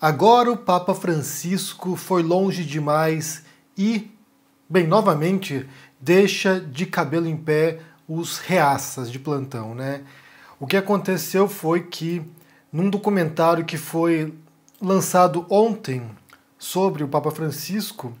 Agora o Papa Francisco foi longe demais e, bem, novamente, deixa de cabelo em pé os reaças de plantão, né? O que aconteceu foi que, num documentário que foi lançado ontem sobre o Papa Francisco,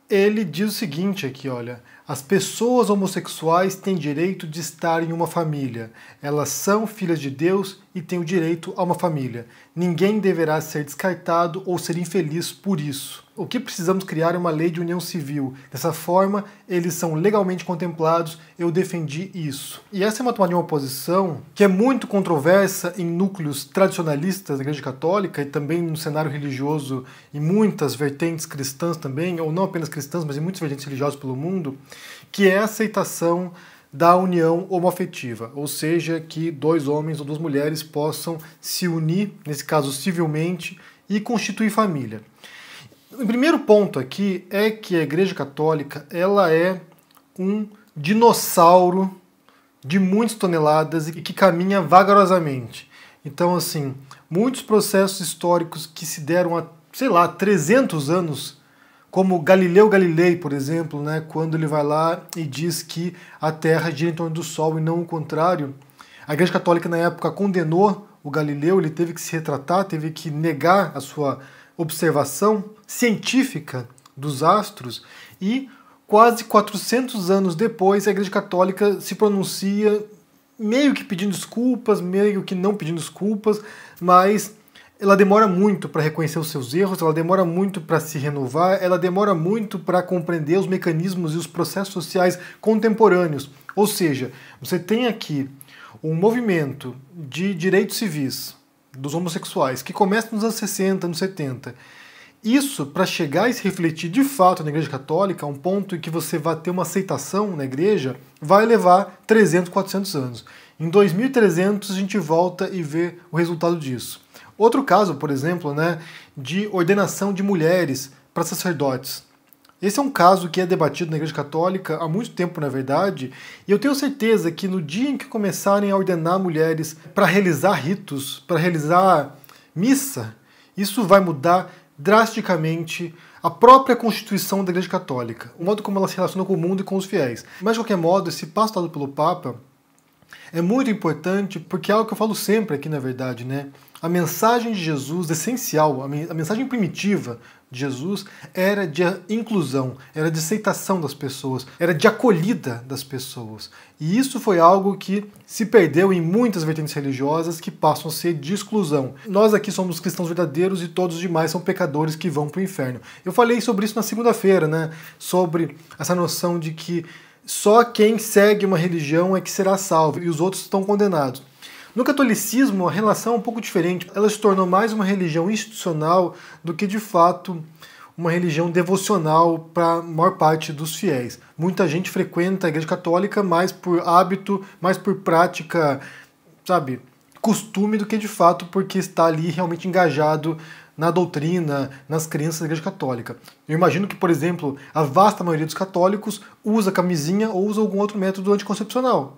ele diz o seguinte aqui, olha: as pessoas homossexuais têm direito de estar em uma família. Elas são filhas de Deus e têm o direito a uma família. Ninguém deverá ser descartado ou ser infeliz por isso. O que precisamos criar é uma lei de união civil. Dessa forma, eles são legalmente contemplados. Eu defendi isso. E essa é uma tomada de uma posição que é muito controversa em núcleos tradicionalistas da Igreja Católica e também no cenário religioso em muitas vertentes cristãs também, ou não apenas cristãs, mas em muitas vertentes religiosas pelo mundo, que é a aceitação da união homoafetiva, ou seja, que dois homens ou duas mulheres possam se unir, nesse caso civilmente, e constituir família. O primeiro ponto aqui é que a Igreja Católica ela é um dinossauro de muitas toneladas e que caminha vagarosamente. Então, assim, muitos processos históricos que se deram há, sei lá, 300 anos, como Galileu Galilei, por exemplo, né, quando ele vai lá e diz que a Terra gira em torno do Sol e não o contrário. A Igreja Católica, na época, condenou o Galileu, ele teve que se retratar, teve que negar a sua observação científica dos astros, e quase 400 anos depois a Igreja Católica se pronuncia meio que pedindo desculpas, meio que não pedindo desculpas, mas ela demora muito para reconhecer os seus erros, ela demora muito para se renovar, ela demora muito para compreender os mecanismos e os processos sociais contemporâneos. Ou seja, você tem aqui um movimento de direitos civis dos homossexuais que começa nos anos 60, anos 70. Isso, para chegar e se refletir de fato na Igreja Católica, a um ponto em que você vai ter uma aceitação na Igreja, vai levar 300, 400 anos. Em 2300 a gente volta e vê o resultado disso. Outro caso, por exemplo, né, de ordenação de mulheres para sacerdotes. Esse é um caso que é debatido na Igreja Católica há muito tempo, na verdade, e eu tenho certeza que no dia em que começarem a ordenar mulheres para realizar ritos, para realizar missa, isso vai mudar drasticamente a própria constituição da Igreja Católica, o modo como ela se relaciona com o mundo e com os fiéis. Mas, de qualquer modo, esse passo dado pelo Papa é muito importante porque é algo que eu falo sempre aqui, na verdade, né? A mensagem de Jesus, essencial, a mensagem primitiva de Jesus era de inclusão, era de aceitação das pessoas, era de acolhida das pessoas. E isso foi algo que se perdeu em muitas vertentes religiosas que passam a ser de exclusão. Nós aqui somos cristãos verdadeiros e todos os demais são pecadores que vão para o inferno. Eu falei sobre isso na segunda-feira, né? Sobre essa noção de que só quem segue uma religião é que será salvo e os outros estão condenados. No catolicismo, a relação é um pouco diferente. Ela se tornou mais uma religião institucional do que, de fato, uma religião devocional para a maior parte dos fiéis. Muita gente frequenta a Igreja Católica mais por hábito, mais por prática, sabe, costume, do que, de fato, porque está ali realmente engajado na doutrina, nas crenças da Igreja Católica. Eu imagino que, por exemplo, a vasta maioria dos católicos usa camisinha ou usa algum outro método anticoncepcional.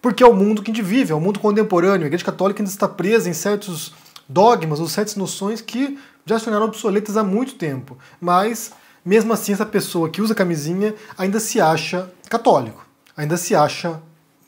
Porque é o mundo que a gente vive, é o mundo contemporâneo. A Igreja Católica ainda está presa em certos dogmas ou certas noções que já se tornaram obsoletas há muito tempo. Mas, mesmo assim, essa pessoa que usa camisinha ainda se acha católico, ainda se acha,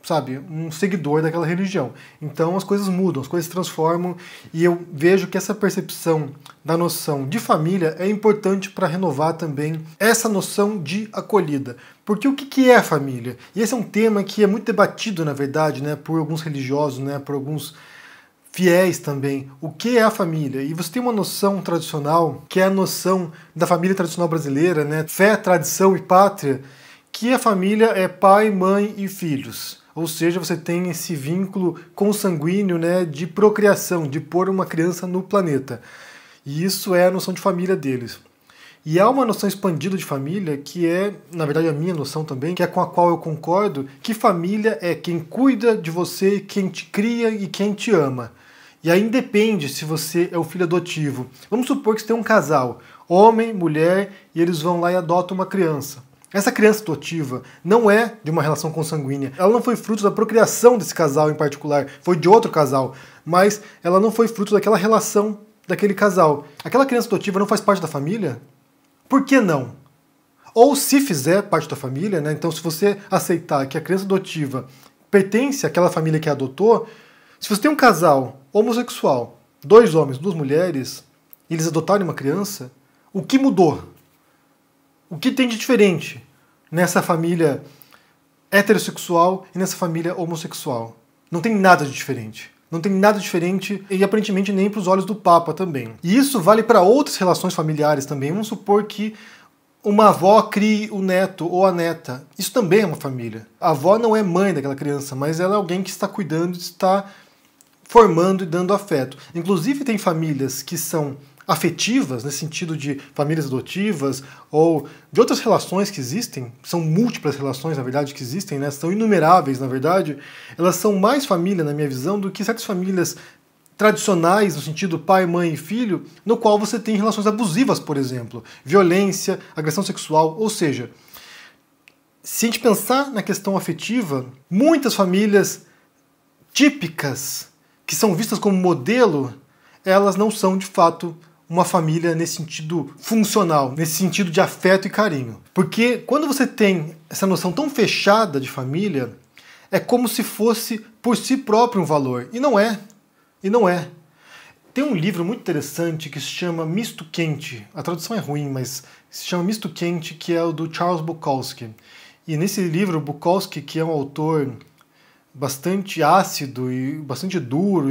sabe, um seguidor daquela religião. Então as coisas mudam, as coisas se transformam, e eu vejo que essa percepção da noção de família é importante para renovar também essa noção de acolhida. Porque o que é a família? E esse é um tema que é muito debatido, na verdade, né, por alguns religiosos, né, por alguns fiéis também. O que é a família? E você tem uma noção tradicional, que é a noção da família tradicional brasileira, né, fé, tradição e pátria, que a família é pai, mãe e filhos. Ou seja, você tem esse vínculo consanguíneo, né, de procriação, de pôr uma criança no planeta. E isso é a noção de família deles. E há uma noção expandida de família que é, na verdade, a minha noção também, que é com a qual eu concordo, que família é quem cuida de você, quem te cria e quem te ama. E aí independe se você é o filho adotivo. Vamos supor que você tem um casal, homem, mulher, e eles vão lá e adotam uma criança. Essa criança adotiva não é de uma relação consanguínea. Ela não foi fruto da procriação desse casal em particular, foi de outro casal. Mas ela não foi fruto daquela relação daquele casal. Aquela criança adotiva não faz parte da família? Por que não? Ou se fizer parte da família, né? Então se você aceitar que a criança adotiva pertence àquela família que a adotou, se você tem um casal homossexual, 2 homens, 2 mulheres, e eles adotarem uma criança, o que mudou? O que tem de diferente nessa família heterossexual e nessa família homossexual? Não tem nada de diferente. Não tem nada diferente e aparentemente nem para os olhos do Papa também. E isso vale para outras relações familiares também. Vamos supor que uma avó crie o neto ou a neta. Isso também é uma família. A avó não é mãe daquela criança, mas ela é alguém que está cuidando, está formando e dando afeto. Inclusive tem famílias que são afetivas, nesse sentido de famílias adotivas ou de outras relações que existem, são múltiplas relações, na verdade, que existem, né? São inumeráveis, na verdade. Elas são mais família, na minha visão, do que certas famílias tradicionais, no sentido pai, mãe e filho, no qual você tem relações abusivas, por exemplo, violência, agressão sexual, ou seja, se a gente pensar na questão afetiva, muitas famílias típicas, que são vistas como modelo, elas não são, de fato, uma família nesse sentido funcional, nesse sentido de afeto e carinho. Porque quando você tem essa noção tão fechada de família, é como se fosse por si próprio um valor, e não é. E não é. Tem um livro muito interessante que se chama Misto Quente. A tradução é ruim, mas se chama Misto Quente, que é o do Charles Bukowski. E nesse livro, Bukowski, que é um autor bastante ácido e bastante duro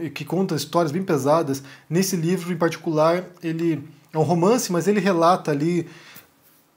e que conta histórias bem pesadas, nesse livro em particular, ele é um romance, mas ele relata ali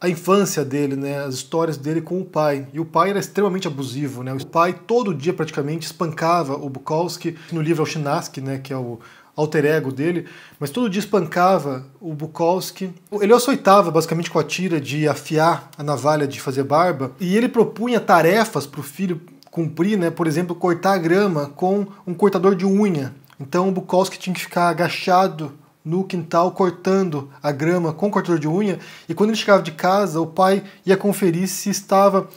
a infância dele, né, as histórias dele com o pai. E o pai era extremamente abusivo, né? O pai todo dia praticamente espancava o Bukowski. No livro é o Chinaski, né, que é o alter ego dele, mas todo dia espancava o Bukowski. Ele o açoitava basicamente com a tira de afiar a navalha de fazer barba, e ele propunha tarefas para o filho cumprir, né? Por exemplo, cortar a grama com um cortador de unha. Então o Bukowski tinha que ficar agachado no quintal cortando a grama com cortador de unha, e quando ele chegava de casa, o pai ia conferir se estava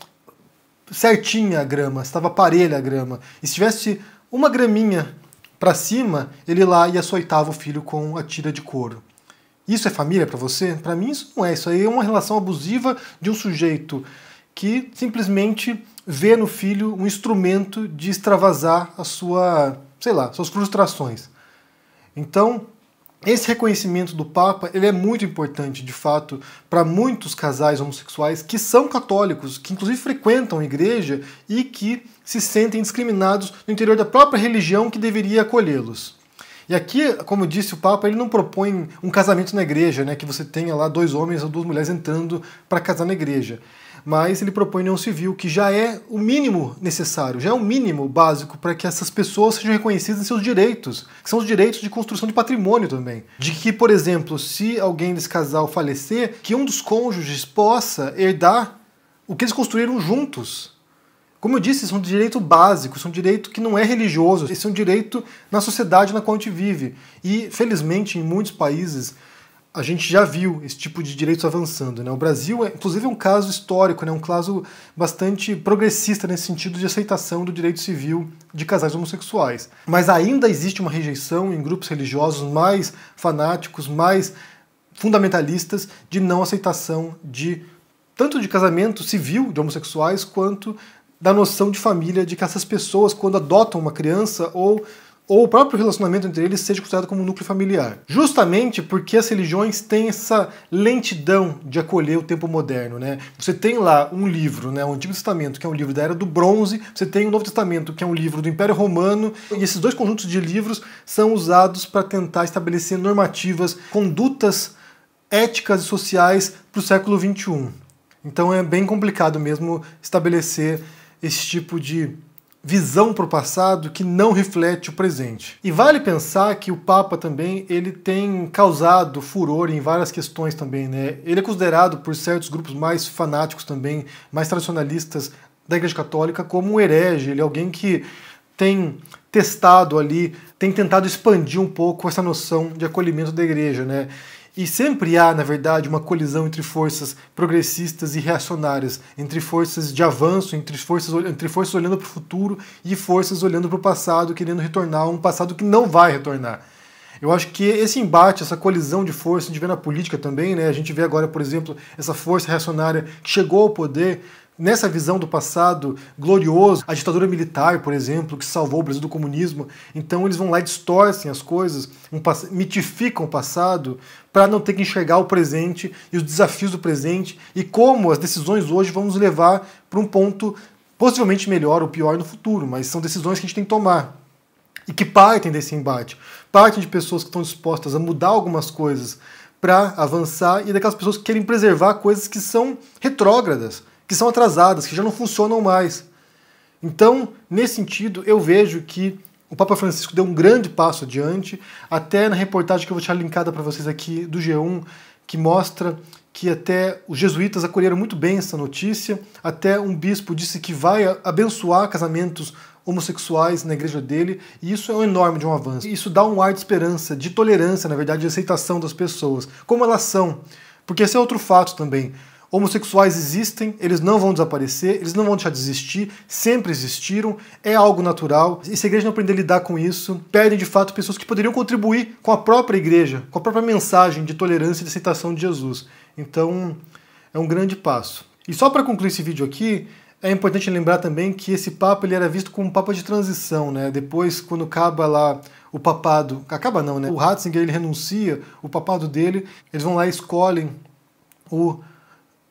certinha a grama, se estava parelha a grama. E se tivesse uma graminha para cima, ele lá e açoitava o filho com a tira de couro. Isso é família para você? Para mim isso não é. Isso aí é uma relação abusiva de um sujeito que simplesmente vê no filho um instrumento de extravasar a sua, sei lá, suas frustrações. Então, esse reconhecimento do Papa, ele é muito importante, de fato, para muitos casais homossexuais que são católicos, que inclusive frequentam a igreja e que se sentem discriminados no interior da própria religião que deveria acolhê-los. E aqui, como disse o Papa, ele não propõe um casamento na igreja, né, que você tenha lá 2 homens ou 2 mulheres entrando para casar na igreja. Mas ele propõe união civil, que já é o mínimo necessário, já é o mínimo básico para que essas pessoas sejam reconhecidas em seus direitos, que são os direitos de construção de patrimônio também. De que, por exemplo, se alguém desse casal falecer, que um dos cônjuges possa herdar o que eles construíram juntos. Como eu disse, isso é um direito básico, isso é um direito que não é religioso, isso é um direito na sociedade na qual a gente vive. E, felizmente, em muitos países, a gente já viu esse tipo de direitos avançando, né? O Brasil, inclusive, é um caso histórico, né? Um caso bastante progressista nesse sentido de aceitação do direito civil de casais homossexuais. Mas ainda existe uma rejeição em grupos religiosos mais fanáticos, mais fundamentalistas, de não aceitação de tanto de casamento civil de homossexuais, quanto da noção de família, de que essas pessoas, quando adotam uma criança ou o próprio relacionamento entre eles seja considerado como um núcleo familiar. Justamente porque as religiões têm essa lentidão de acolher o tempo moderno, né? Você tem lá um livro, né, o Antigo Testamento, que é um livro da Era do Bronze, você tem o Novo Testamento, que é um livro do Império Romano, e esses 2 conjuntos de livros são usados para tentar estabelecer normativas, condutas éticas e sociais para o século XXI. Então é bem complicado mesmo estabelecer esse tipo de visão para o passado que não reflete o presente. E vale pensar que o Papa também ele tem causado furor em várias questões também, né? Ele é considerado por certos grupos mais fanáticos também, mais tradicionalistas da Igreja Católica, como um herege. Ele é alguém que tem testado ali, tem tentado expandir um pouco essa noção de acolhimento da Igreja, né? E sempre há, na verdade, uma colisão entre forças progressistas e reacionárias, entre forças de avanço, entre forças olhando para o futuro e forças olhando para o passado, querendo retornar a um passado que não vai retornar. Eu acho que esse embate, essa colisão de forças, a gente vê na política também, né? A gente vê agora, por exemplo, essa força reacionária que chegou ao poder nessa visão do passado glorioso, a ditadura militar, por exemplo, que salvou o Brasil do comunismo. Então eles vão lá e distorcem as coisas, mitificam o passado para não ter que enxergar o presente e os desafios do presente e como as decisões hoje vão nos levar para um ponto possivelmente melhor ou pior no futuro, mas são decisões que a gente tem que tomar. E que partem desse embate, partem de pessoas que estão dispostas a mudar algumas coisas para avançar e daquelas pessoas que querem preservar coisas que são retrógradas, que são atrasadas, que já não funcionam mais. Então, nesse sentido, eu vejo que o Papa Francisco deu um grande passo adiante, até na reportagem que eu vou deixar linkada para vocês aqui do G1, que mostra que até os jesuítas acolheram muito bem essa notícia, até um bispo disse que vai abençoar casamentos homossexuais na igreja dele, e isso é um enorme de um avanço. Isso dá um ar de esperança, de tolerância, na verdade, de aceitação das pessoas, como elas são. Porque esse é outro fato também. Homossexuais existem, eles não vão desaparecer, eles não vão deixar de existir, sempre existiram, é algo natural. E se a igreja não aprender a lidar com isso, perdem de fato pessoas que poderiam contribuir com a própria igreja, com a própria mensagem de tolerância e de aceitação de Jesus. Então, é um grande passo. E só para concluir esse vídeo aqui, é importante lembrar também que esse Papa ele era visto como um Papa de transição, né? Depois, quando acaba lá o papado, acaba não, né? O Ratzinger ele renuncia o papado dele, eles vão lá e escolhem o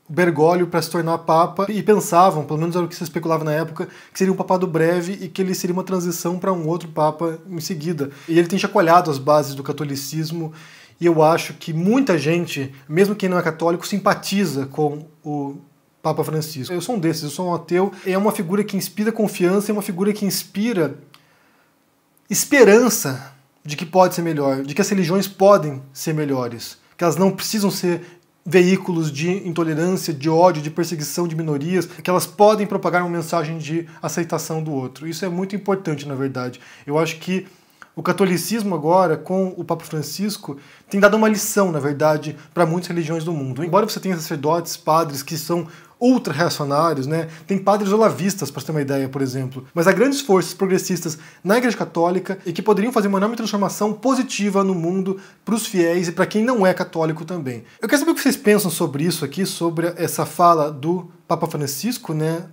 Bergoglio para se tornar Papa e pensavam, pelo menos era o que se especulava na época, que seria um papado breve e que ele seria uma transição para um outro Papa em seguida. E ele tem chacoalhado as bases do catolicismo e eu acho que muita gente, mesmo quem não é católico, simpatiza com o Papa Francisco. Eu sou um desses, eu sou um ateu. É uma figura que inspira confiança, é uma figura que inspira esperança de que pode ser melhor, de que as religiões podem ser melhores, que elas não precisam ser veículos de intolerância, de ódio, de perseguição de minorias, que elas podem propagar uma mensagem de aceitação do outro. Isso é muito importante, na verdade. Eu acho que o catolicismo agora, com o Papa Francisco, tem dado uma lição, na verdade, para muitas religiões do mundo. Embora você tenha sacerdotes, padres que são ultra-reacionários, né? Tem padres olavistas, para ter uma ideia, por exemplo. Mas há grandes forças progressistas na Igreja Católica e que poderiam fazer uma enorme transformação positiva no mundo para os fiéis e para quem não é católico também. Eu quero saber o que vocês pensam sobre isso aqui, sobre essa fala do Papa Francisco, né?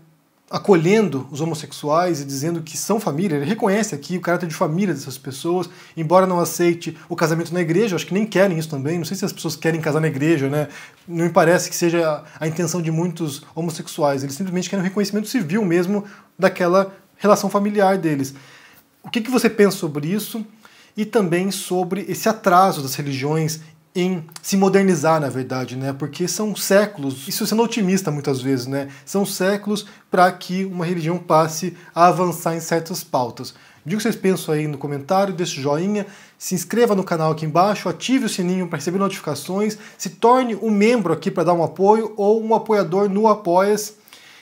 Acolhendo os homossexuais e dizendo que são família. Ele reconhece aqui o caráter de família dessas pessoas, embora não aceite o casamento na igreja. Acho que nem querem isso também. Não sei se as pessoas querem casar na igreja, né? Não me parece que seja a intenção de muitos homossexuais. Eles simplesmente querem um reconhecimento civil mesmo daquela relação familiar deles. O que você pensa sobre isso? E também sobre esse atraso das religiões em se modernizar, na verdade, né? Porque são séculos, isso sendo otimista muitas vezes, né? São séculos para que uma religião passe a avançar em certas pautas. Diga o que vocês pensam aí no comentário, deixe o joinha, se inscreva no canal aqui embaixo, ative o sininho para receber notificações, se torne um membro aqui para dar um apoio ou um apoiador no Apoia-se.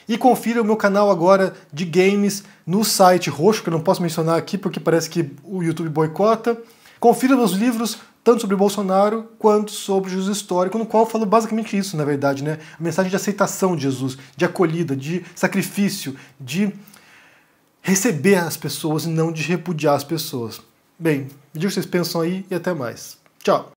E confira o meu canal agora de games no site roxo, que eu não posso mencionar aqui porque parece que o YouTube boicota. Confira meus livros, tanto sobre Bolsonaro quanto sobre Jesus histórico, no qual eu falo basicamente isso, na verdade, né? A mensagem de aceitação de Jesus, de acolhida, de sacrifício, de receber as pessoas e não de repudiar as pessoas. Bem, diga o que vocês pensam aí e até mais. Tchau!